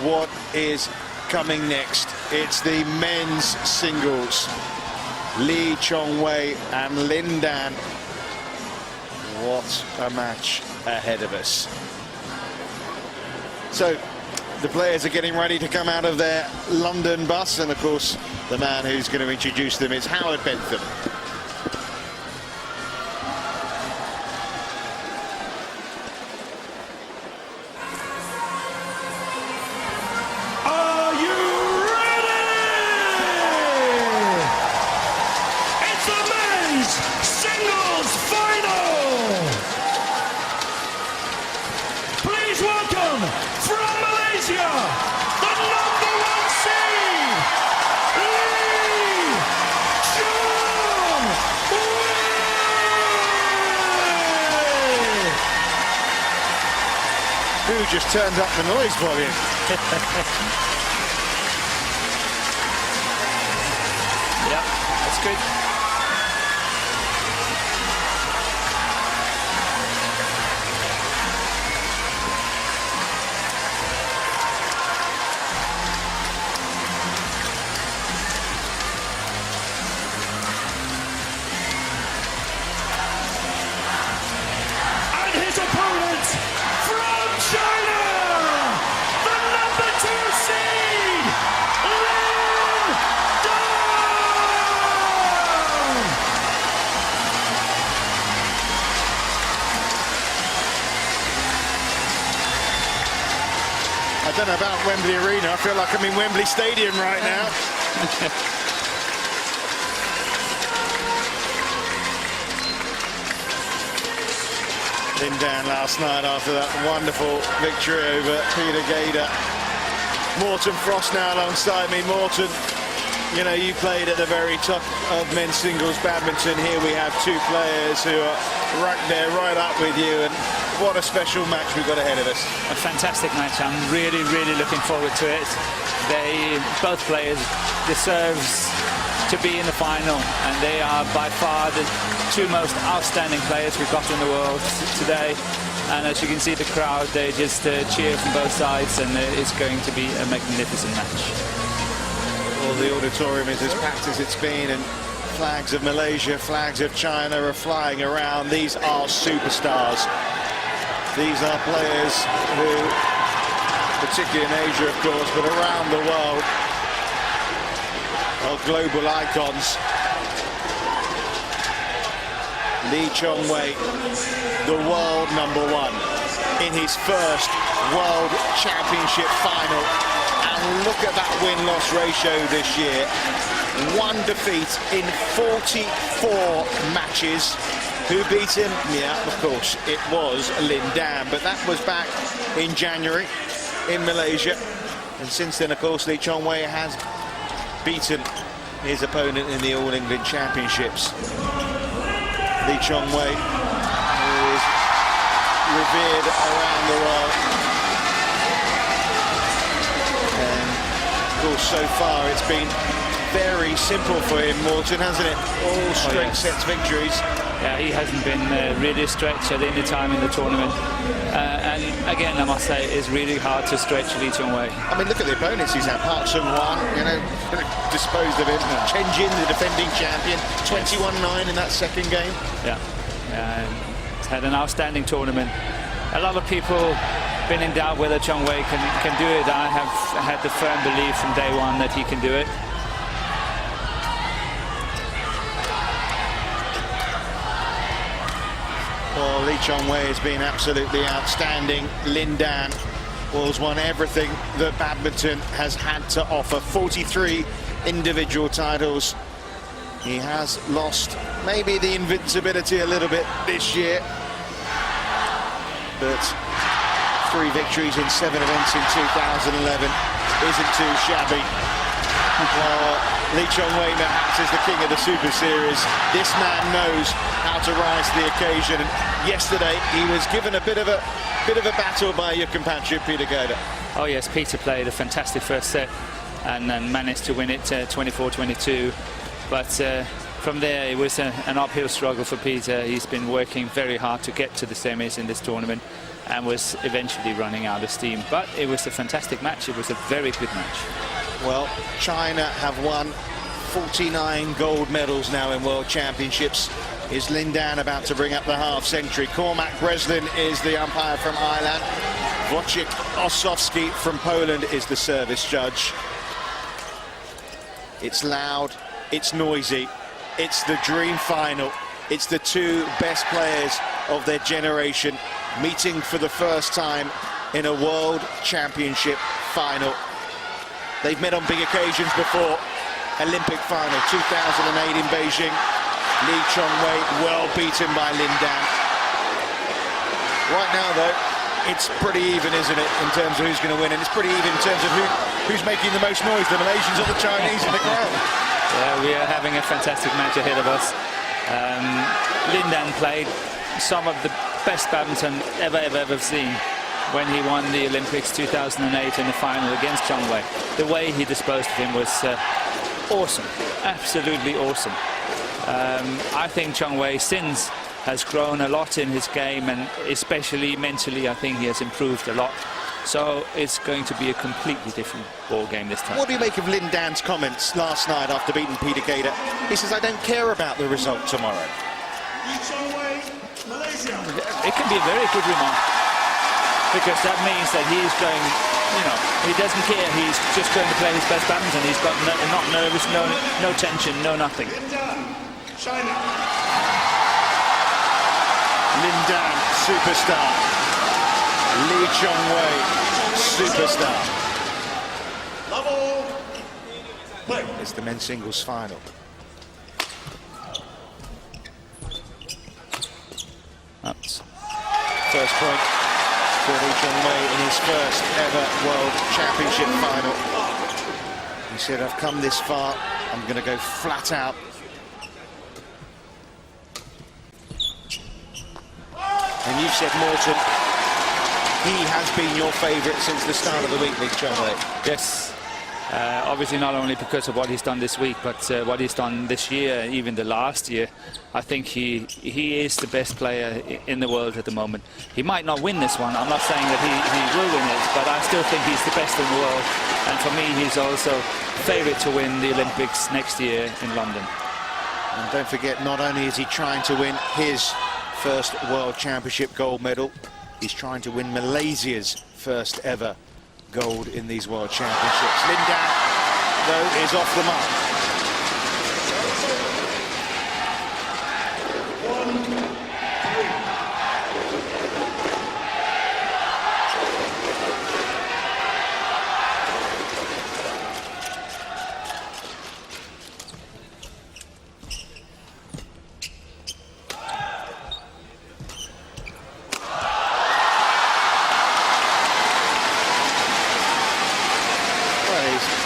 what is coming next. It's the men's singles. Lee Chong-wei and Lin Dan. What a match ahead of us. So the players are getting ready to come out of their London bus, and of course the man who's going to introduce them is Howard Bentham. Who just turned up the noise volume? Yeah, that's good. And his opponent from China, the number 2 seed, Lin Dan! I don't know about Wembley Arena. I feel like I'm in Wembley Stadium right now. Lin Dan last night after that wonderful victory over Peter Gader. Morten Frost now alongside me. Morten, you know, you played at the very top of men's singles badminton. Here we have two players who are right there, right up with you, and what a special match we've got ahead of us. A fantastic match. I'm really, really looking forward to it. Both players deserves to be in the final, and they are by far the two most outstanding players we've got in the world today. And as you can see, the crowd, they just cheer from both sides, and it's going to be a magnificent match. Well, the auditorium is as packed as it's been, and flags of Malaysia, flags of China are flying around. These are superstars. These are players who, particularly in Asia, of course, but around the world, are global icons. Lee Chong-wei, the world #1 in his first World Championship final. And look at that win-loss ratio this year. 1 defeat in 44 matches. Who beat him? Yeah, of course, it was Lin Dan. But that was back in January in Malaysia. And since then, of course, Lee Chong-wei has beaten his opponent in the All England Championships. Lee Chong-wei, who is revered around the world. And of course, so far it's been very simple for him, Morten, hasn't it? All straight sets victories. Yeah, he hasn't been really stretched at any time in the tournament. And again, I must say, it's really hard to stretch Lee Chong-wei. I mean, look at the opponents he's had. Park Sung-hwan, you know, disposed of him. Chen Jin, the defending champion, 21-9 in that second game. Yeah, he's had an outstanding tournament. A lot of people been in doubt whether Chong-wei can do it. I have had the firm belief from day one that he can do it. Well, Lee Chong-wei has been absolutely outstanding. Lin Dan has won everything that badminton has had to offer. 43 individual titles. He has lost maybe the invincibility a little bit this year, but 3 victories in 7 events in 2011 isn't too shabby. Lee Chong-wei perhaps is the king of the Super Series. This man knows how to rise to the occasion. And yesterday he was given a bit of a battle by your compatriot Peter Gader. Oh yes, Peter played a fantastic first set and then managed to win it 24-22. But from there it was an uphill struggle for Peter. He's been working very hard to get to the semis in this tournament. and was eventually running out of steam. But it was a fantastic match. It was a very good match. Well, China have won 49 gold medals now in World Championships. Is Lin Dan about to bring up the half century? Cormac Breslin is the umpire from Ireland. Wojciech Ossowski from Poland is the service judge. It's loud, it's noisy, it's the dream final. It's the two best players of their generation meeting for the first time in a World Championship final. They've met on big occasions before. Olympic final 2008 in Beijing. Lee Chong-wei well beaten by Lin Dan. Right now though, it's pretty even, isn't it, in terms of who's going to win, and it's pretty even in terms of who's making the most noise, the Malaysians or the Chinese in the crowd. Yeah, we are having a fantastic match ahead of us. Lin Dan played some of the best badminton ever seen when he won the Olympics 2008 in the final against Chong-wei. The way he disposed of him was awesome, absolutely awesome. I think Chong-wei since has grown a lot in his game, and especially mentally I think he has improved a lot. So it's going to be a completely different ball game this time. What do you make of Lin Dan's comments last night after beating Peter Gader? He says, I don't care about the result tomorrow. It can be a very good remark, because that means that he is going, you know, he doesn't care. He's just going to play his best badminton. He's got not nervous, no tension, no nothing. Lin Dan, superstar. Lee Chong-wei, superstar. It's the men's singles final. That's First point for Lee Chong-wei in his first ever World Championship final. He said, I've come this far, I'm going to go flat out. And you've said, Morton, he has been your favourite since the start of the week, Lee Chong-wei. yes. Obviously not only because of what he's done this week, but what he's done this year, even the last year. I think he is the best player in the world at the moment. He might not win this one. I'm not saying that he will win it, but I still think he's the best in the world. And for me, he's also favourite to win the Olympics next year in London. And don't forget, not only is he trying to win his first World Championship gold medal, he's trying to win Malaysia's first ever gold in these World Championships. Lin Dan, though, is off the mark.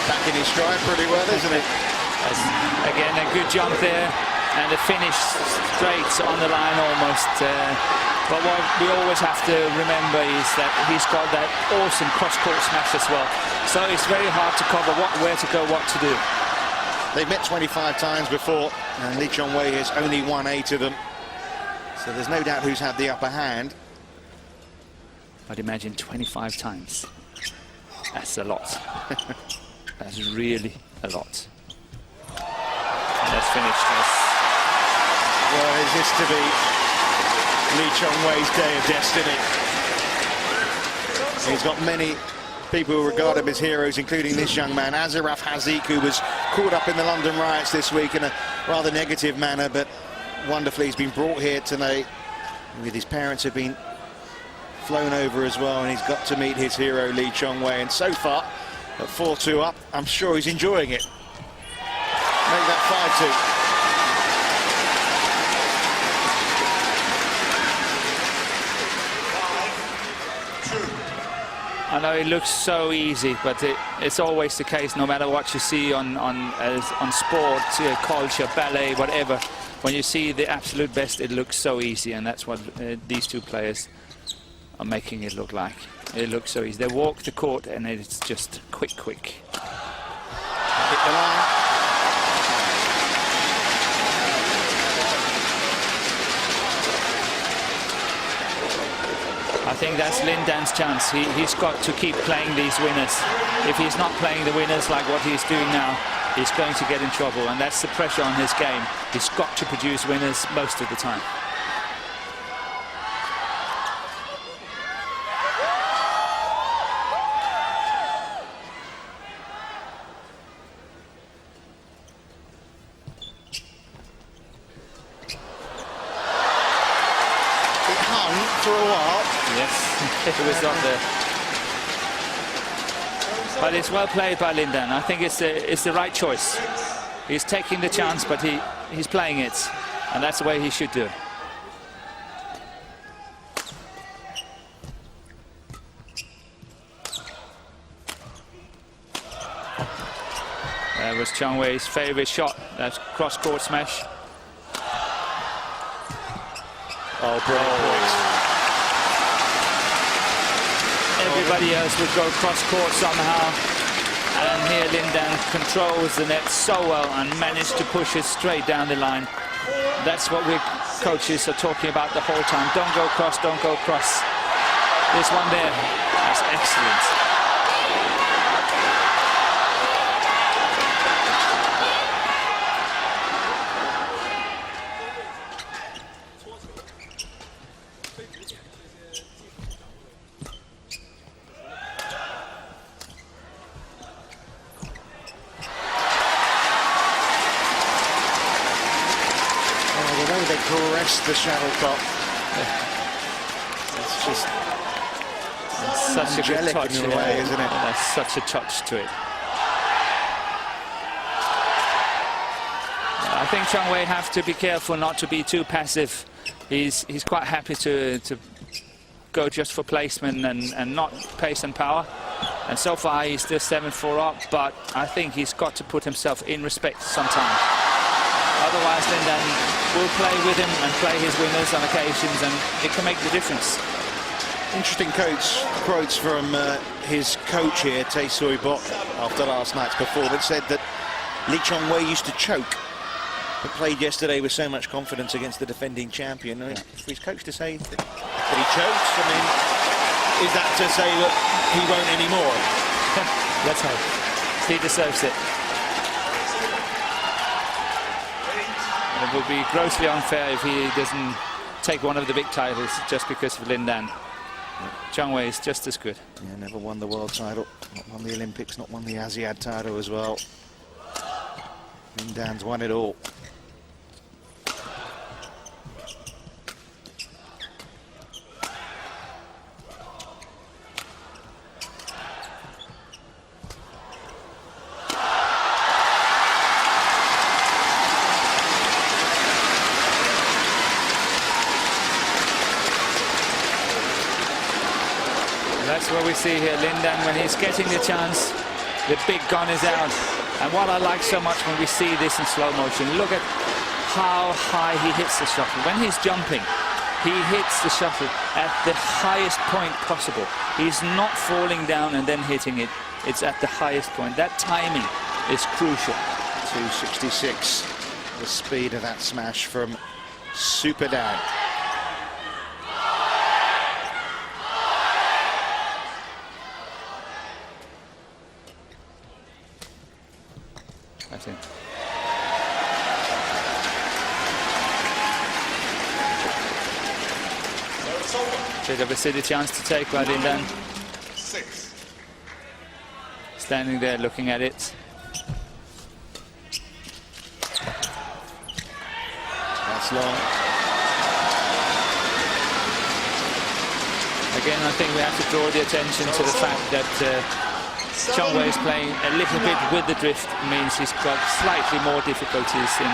Back in his stride pretty well, isn't it? Again, a good jump there, and a finish straight on the line almost. But what we always have to remember is that he's got that awesome cross-court smash as well. So it's very hard to cover where to go, what to do. They've met 25 times before, and Lee Chong-wei has only won 8 of them. So there's no doubt who's had the upper hand. But imagine 25 times. That's a lot. That's really a lot. Let's finish this. Well, is this to be Lee Chong-wei's day of destiny? He's got many people who regard him as heroes, including this young man, Azaraf Haziq, who was caught up in the London riots this week in a rather negative manner, but wonderfully he's been brought here tonight with his parents have been flown over as well, and he's got to meet his hero Lee Chong-wei, and so far at 4-2 up, I'm sure he's enjoying it. Make that 5-2. I know it looks so easy, but it's always the case, no matter what you see on sport, culture, ballet, whatever. When you see the absolute best, it looks so easy, and that's what these two players are making it look like. It looks so easy. They walk the court, and it's just quick. Hit the line. I think that's Lin Dan's chance. He's got to keep playing these winners. If he's not playing the winners like what he's doing now, he's going to get in trouble, and that's the pressure on his game. He's got to produce winners most of the time. For a while. Yes, it was up there. But it's well played by Lin Dan. I think it's the right choice. He's taking the chance, but he's playing it, and that's the way he should do it. That was Chong Wei's favorite shot. That's cross-court smash. Oh, brilliant. Everybody else would go cross-court somehow. And here Lin Dan controls the net so well and managed to push it straight down the line. That's what we coaches are talking about the whole time. Don't go cross, don't go cross. This one there, that's excellent. The way they caress the shuttlecock, it's just Such a good touch in a way, isn't it? That's such a touch to it. I think Chong Wei have to be careful not to be too passive. He's quite happy to go just for placement and not pace and power. And so far he's still 7-4 up, but I think he's got to put himself in respect sometime. Otherwise Lin Dan will play with him and play his winners on occasions, and it can make the difference. interesting quotes from his coach here, Tae Soi Bok, after last night's performance, said that Lee Chong Wei used to choke, but played yesterday with so much confidence against the defending champion. I mean, for his coach to say that he chokes, I mean, is that to say that he won't anymore? Let's hope. He deserves it. It would be grossly unfair if he doesn't take one of the big titles just because of Lin Dan. Chong Wei is just as good. Yeah, never won the world title, not won the Olympics, not won the ASEAN title as well. Lin Dan's won it all. That's what we see here, Lin Dan, when he's getting the chance, the big gun is out. And what I like so much when we see this in slow motion, look at how high he hits the shuttle. When he's jumping, he hits the shuttle at the highest point possible. He's not falling down and then hitting it. It's at the highest point. That timing is crucial. 266, the speed of that smash from Super Dan. That's it. Bit of a silly chance to take by Lin Dan. Standing there looking at it. That's long. Again, I think we have to draw the attention to the fact that Chong Wei is playing a little bit with the drift, means he's got slightly more difficulties in